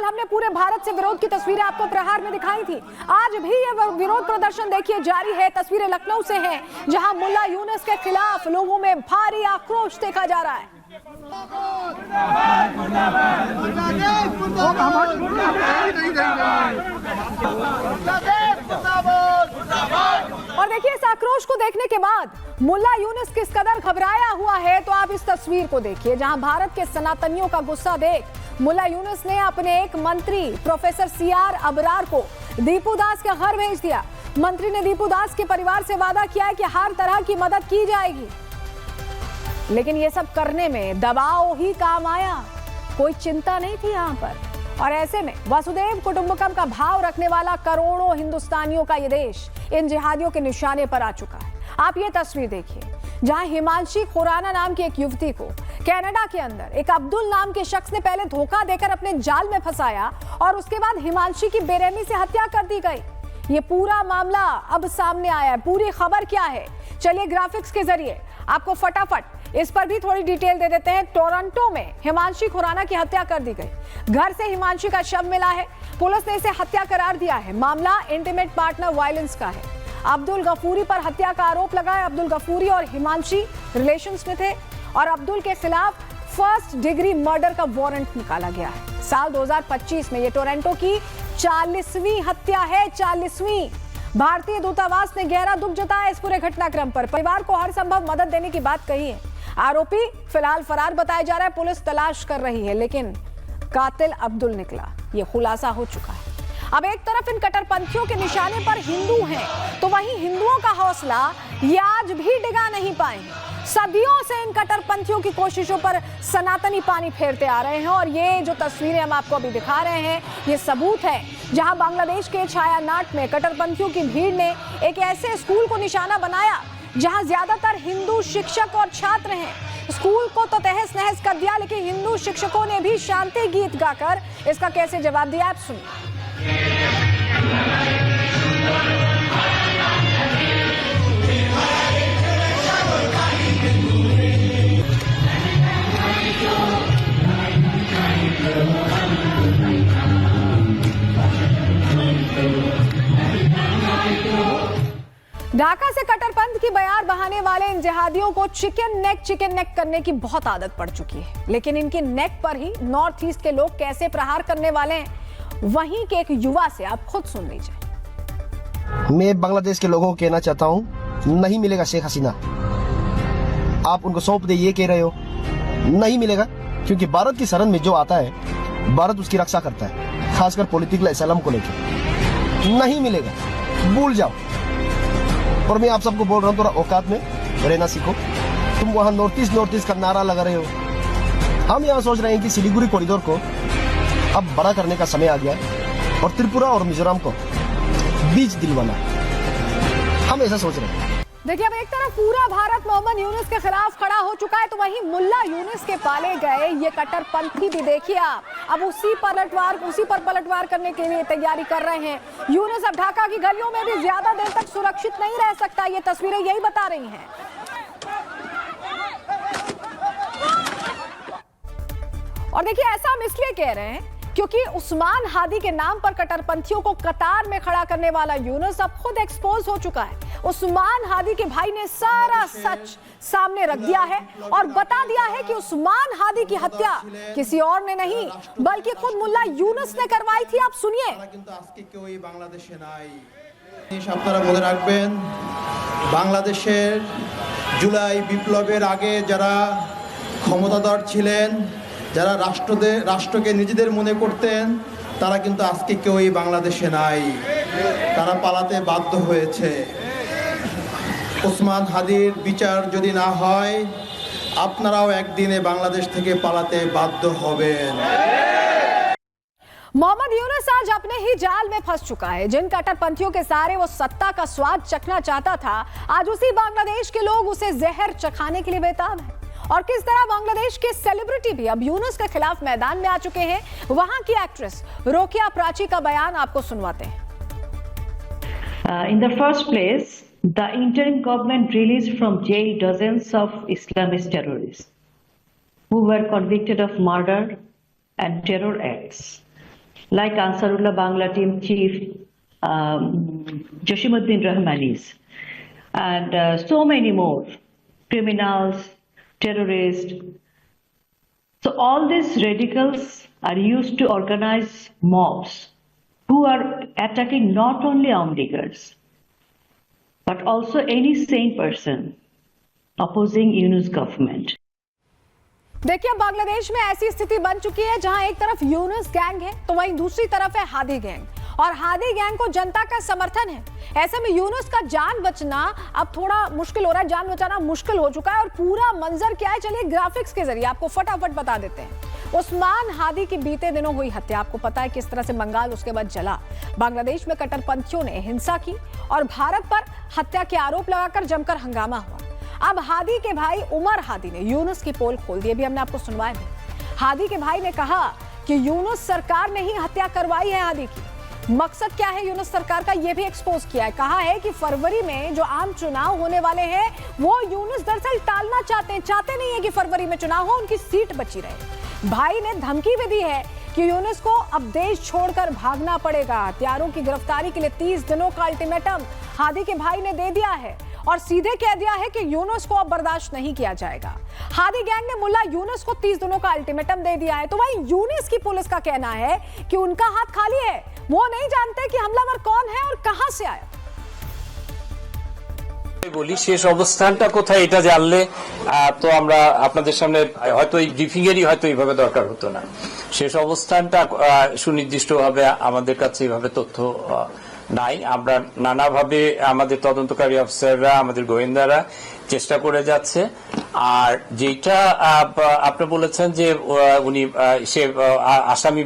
हमने पूरे भारत से विरोध की तस्वीरें आपको प्रहार में दिखाई थी। आज भी ये विरोध प्रदर्शन देखिए जारी है। तस्वीरें लखनऊ से हैं, जहां मुल्ला यूनुस के खिलाफ लोगों में भारी आक्रोश देखा जा रहा है। और देखिए इस आक्रोश को देखने के बाद मुल्ला यूनुस किस कदर घबराया हुआ है, तो आप इस तस्वीर को देखिए, जहां भारत के सनातनियों का गुस्सा देख मुल्ला यूनुस ने अपने एक मंत्री प्रोफेसर सीआर अबरार को दीपू दास के घर भेज दिया। मंत्री ने दीपू दास के परिवार से वादा किया है कि हर तरह की मदद की जाएगी, लेकिन ये सब करने में दबाव ही काम आया, कोई चिंता नहीं थी यहाँ पर। और ऐसे में वसुदेव कुटुंबकम का भाव रखने वाला करोड़ों हिंदुस्तानियों का ये देश इन जिहादियों के निशाने पर आ चुका है। आप ये तस्वीर देखिए, जहां हिमांशी खुराना नाम की एक युवती को कनाडा के अंदर एक अब्दुल नाम के शख्स ने पहले धोखा देकर अपने जाल में फंसाया और उसके बाद हिमांशी की बेरहमी से हत्या कर दी गई। ये पूरा मामला अब सामने आया है। पूरी खबर क्या है, चलिए ग्राफिक्स के जरिए आपको फटाफट इस पर भी थोड़ी डिटेल दे देते हैं। टोरंटो में हिमांशी खुराना की हत्या कर दी गई। घर से हिमांशी का शव मिला है, पुलिस ने इसे हत्या करार दिया है। मामला इंटीमेट पार्टनर वायलेंस का है। अब्दुल गफूरी पर हत्या का आरोप लगा है। अब्दुल गफूरी और हिमांशी रिलेशंस में थे और अब्दुल के खिलाफ फर्स्ट डिग्री मर्डर का वारंट निकाला गया है। साल 2025 में ये टोरंटो की 40वीं हत्या है, 40वीं। भारतीय दूतावास ने गहरा दुख जताया इस पूरे घटनाक्रम पर। परिवार को हर संभव मदद देने की बात कही है। आरोपी फिलहाल फरार बताया जा रहा है, पुलिस तलाश कर रही है, लेकिन कातिल अब्दुल निकला, ये खुलासा हो चुका है। अब एक तरफ इन कट्टरपंथियों के निशाने पर हिंदू हैं, तो वहीं हिंदुओं का हौसला ये आज भी डिगा नहीं पाएंगे। सदियों से इन कट्टरपंथियों की कोशिशों पर सनातनी पानी फेरते आ रहे हैं और ये जो तस्वीरें हम आपको अभी दिखा रहे हैं, ये सबूत है। जहां बांग्लादेश के छायानाट में कट्टरपंथियों की भीड़ ने एक ऐसे स्कूल को निशाना बनाया जहां ज्यादातर हिंदू शिक्षक और छात्र हैं। स्कूल को तो तहस नहस कर दिया, लेकिन हिंदू शिक्षकों ने भी शांति गीत गाकर इसका कैसे जवाब दिया, आप सुनिए। ढाका से कट्टरपंथ की बयार बहाने वाले इन जिहादियों को चिकन नेक करने की बहुत आदत पड़ चुकी है, लेकिन इनकी नेक पर ही नॉर्थ ईस्ट के लोग कैसे प्रहार करने वाले हैं, वहीं के एक युवा से आप खुद सुन लीजिए। मैं बांग्लादेश के लोगों को कहना चाहता हूं, नहीं मिलेगा शेख हसीना। आप उनको सौंप दे ये कह रहे हो, नहीं मिलेगा, क्योंकि भारत की शरण में जो आता है भारत उसकी रक्षा करता है, खासकर पॉलिटिकल असलम को लेकर। नहीं मिलेगा, भूल जाओ। और मैं आप सबको बोल रहा हूँ, थोड़ा औकात में रहना सीखो। तुम वहाँ नॉर्थ ईस्ट का नारा लगा रहे हो, हम यहाँ सोच रहे हैं कि सिलीगुड़ी कॉरिडोर को अब बड़ा करने का समय आ गया है और त्रिपुरा और मिजोरम को बीच दिलवाना है, हम ऐसा सोच रहे हैं। देखिए, अब एक तरफ पूरा भारत मोहम्मद यूनुस के खिलाफ खड़ा हो चुका है, तो वहीं मुल्ला यूनुस के पाले गए ये कट्टरपंथी भी देखिए आप अब उसी पर पलटवार करने के लिए तैयारी कर रहे हैं। यूनुस अब ढाका की गलियों में भी ज्यादा देर तक सुरक्षित नहीं रह सकता, ये तस्वीरें यही बता रही हैं। और देखिए, ऐसा हम इसलिए कह रहे हैं क्योंकि उस्मान हादी के नाम पर कट्टरपंथियों को कतार में खड़ा करने वाला यूनुस अब खुद एक्सपोज हो चुका है। उस्मान हादी के भाई ने सारा सच सामने रख दिया है और बता दिया है कि उस्मान हादी की हत्या किसी और ने नहीं बल्कि खुद मुल्ला यूनुस ने करवाई थी। आप सुनिए। আপনারা মনে রাখবেন, বাংলাদেশের জুলাই বিপ্লবের আগে যারা ক্ষমতাধর ছিলেন, যারা রাষ্ট্রকে নিজেদের মনে করতেন, তারা কিন্তু আজকে কেউই বাংলাদেশে নাই, তারা পালাতে বাধ্য হয়েছে। ওসমান হাদির বিচার যদি না হয়, আপনারাও একদিনে বাংলাদেশ থেকে পালাতে বাধ্য হবেন। मोहम्मद यूनुस आज अपने ही जाल में फंस चुका है। जिन कट्टरपंथियों के सहारे वो सत्ता का स्वाद चखना चाहता था, आज उसी बांग्लादेश के लोग उसे जहर चखाने के लिए बेताब हैं। और किस तरह बांग्लादेश के सेलिब्रिटी भी अब यूनुस के खिलाफ मैदान में आ चुके हैं, वहां की एक्ट्रेस रोकिया प्राची का बयान आपको सुनवाते हैं। In the first place, the interim government released from jail dozens of Islamist terrorists who were convicted of murder and terror acts. like Ansarullah Bangla team chief Jasimuddin Rahmanis, and so many more, criminals, terrorists. So all these radicals are used to organize mobs who are attacking not only Awamu Leaguers, but also any sane person opposing Yunus government. देखिए बांग्लादेश में ऐसी स्थिति बन चुकी है जहां एक तरफ यूनुस गैंग है तो वहीं दूसरी तरफ है हादी गैंग, और हादी गैंग को जनता का समर्थन है। ऐसे में यूनुस का जान बचना अब थोड़ा मुश्किल हो रहा है, जान बचाना मुश्किल हो चुका है। और पूरा मंजर क्या है, चलिए ग्राफिक्स के जरिए आपको फटाफट बता देते हैं। उस्मान हादी की बीते दिनों हुई हत्या, आपको पता है किस तरह से बंगाल उसके बाद जला। बांग्लादेश में कट्टरपंथियों ने हिंसा की और भारत पर हत्या के आरोप लगाकर जमकर हंगामा हुआ। अब हादी के भाई उमर हादी ने यूनुस की पोल खोल दी, अभी हमने आपको सुनवाया भी। हादी के भाई ने कहा कि यूनुस सरकार ने ही हत्या करवाई है हादी की। मकसद क्या है यूनुस सरकार का, यह भी एक्सपोज किया है। कहा है कि फरवरी में जो आम चुनाव होने वाले हैं वो यूनुस दरअसल टालना चाहते नहीं है कि फरवरी में चुनाव हो, उनकी सीट बची रहे। भाई ने धमकी भी दी है कि यूनुस को अब देश छोड़कर भागना पड़ेगा। हत्यारों की गिरफ्तारी के लिए 30 दिनों का अल्टीमेटम हादी के भाई ने दे दिया है और सीधे कह दिया है कि यूनुस को अब बर्दाश्त नहीं किया जाएगा। हादी गैंग ने मुल्ला यूनुस को 30 दिनों का अल्टीमेटम दे दिया है। तो वहीं यूनुस की पुलिस का कहना है कि उनका हाथ खाली है, वो नहीं जानते कि हमलावर कौन है और कहां से आया। বলি শেষ অবস্থানটা কোথায় এটা জানলে তো আমরা আপনাদের সামনে হয়তো এই ব্রিফিং এরই হয়তো এইভাবে দরকার হতো না। শেষ অবস্থানটা সুনির্দিষ্টভাবে আমাদের কাছে এইভাবে তথ্য নাই। আমরা নানাভাবে আমাদের তদন্তকারী অফিসাররা, আমাদের গোয়েন্দারা চেষ্টা করে যাচ্ছে। আর যেটা আপনি বলেছেন যে উনি সে আসামি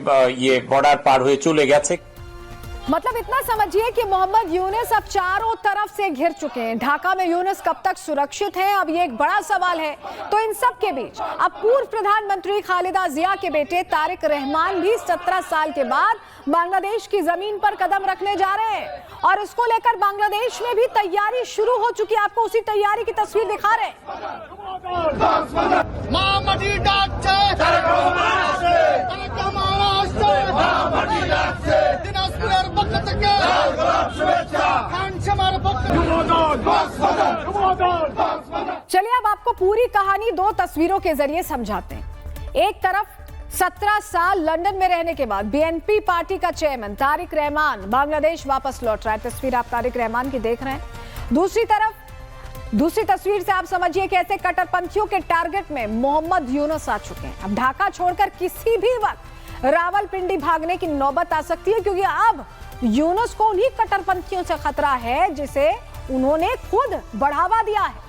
বর্ডার পার হয়ে চলে গেছে, मतलब इतना समझिए कि मोहम्मद यूनुस अब चारों तरफ से घिर चुके हैं। ढाका में यूनुस कब तक सुरक्षित है, अब ये एक बड़ा सवाल है। तो इन सब के बीच अब पूर्व प्रधानमंत्री खालिदा जिया के बेटे तारिक रहमान भी 17 साल के बाद बांग्लादेश की जमीन पर कदम रखने जा रहे हैं और इसको लेकर बांग्लादेश में भी तैयारी शुरू हो चुकी है। आपको उसी तैयारी की तस्वीर दिखा रहे हैं। चलिए अब आपको पूरी कहानी दो तस्वीरों के जरिए समझाते हैं। एक तरफ 17 साल लंदन में रहने के बाद बीएनपी पार्टी का चेयरमैन तारिक रहमान बांग्लादेश वापस लौट रहा है। तस्वीर आप तारिक रहमान की देख रहे हैं। दूसरी तस्वीर से आप समझिए कैसे कट्टरपंथियों के टारगेट में मोहम्मद यूनुस आ चुके हैं। अब ढाका छोड़कर किसी भी वक्त रावलपिंडी भागने की नौबत आ सकती है, क्योंकि अब यूनुस को उन्हीं कट्टरपंथियों से खतरा है जिसे उन्होंने खुद बढ़ावा दिया है।